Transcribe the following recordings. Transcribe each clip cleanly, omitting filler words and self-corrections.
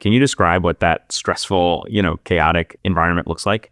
Can you describe what that stressful, chaotic environment looks like?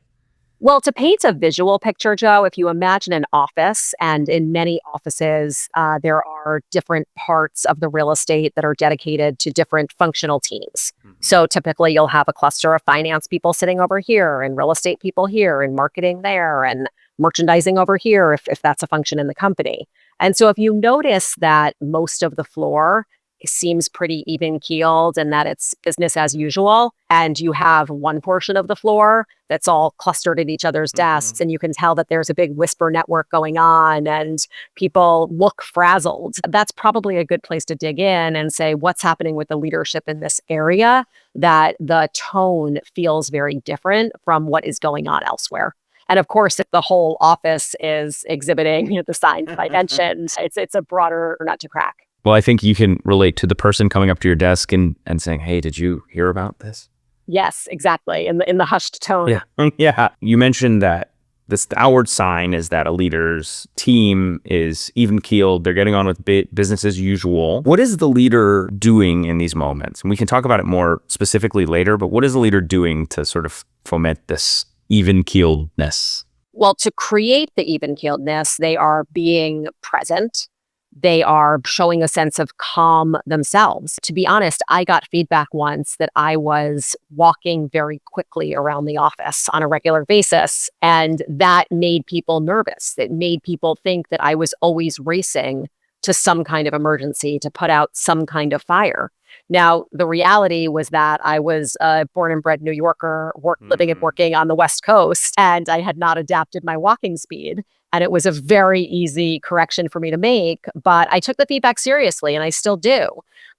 Well, to paint a visual picture, Joe, if you imagine an office, and in many offices, there are different parts of the real estate that are dedicated to different functional teams. Mhm. So typically, you'll have a cluster of finance people sitting over here, and real estate people here, and marketing there, and merchandising over here, if that's a function in the company. And so, if you notice that most of the floor seems pretty even keeled and that it's business as usual, and you have one portion of the floor that's all clustered at each other's Mhm. desks. And you can tell that there's a big whisper network going on and people look frazzled. That's probably a good place to dig in and say, what's happening with the leadership in this area that the tone feels very different from what is going on elsewhere. And of course, if the whole office is exhibiting the signs that I mentioned, it's a broader nut to crack. Well, I think you can relate to the person coming up to your desk and saying, "Hey, did you hear about this?" Yes, exactly. In the hushed tone. Yeah. Yeah. You mentioned that this the outward sign is that a leader's team is even keeled. They're getting on with business as usual. What is the leader doing in these moments? And we can talk about it more specifically later, but what is the leader doing to sort of foment this even keeledness? Well, to create the even keeledness, they are being present. They are showing a sense of calm themselves. To be honest, I got feedback once that I was walking very quickly around the office on a regular basis, and that made people nervous. It made people think that I was always racing to some kind of emergency to put out some kind of fire. Now, the reality was that I was a born and bred New Yorker, living and Mhm. working on the West Coast, and I had not adapted my walking speed. And it was a very easy correction for me to make. But I took the feedback seriously, and I still do,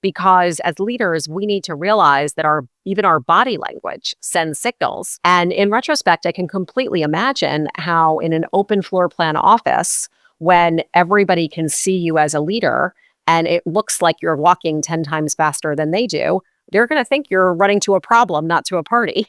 because as leaders, we need to realize that even our body language sends signals. And in retrospect, I can completely imagine how in an open floor plan office, when everybody can see you as a leader and it looks like you're walking 10 times faster than they do, they're going to think you're running to a problem, not to a party.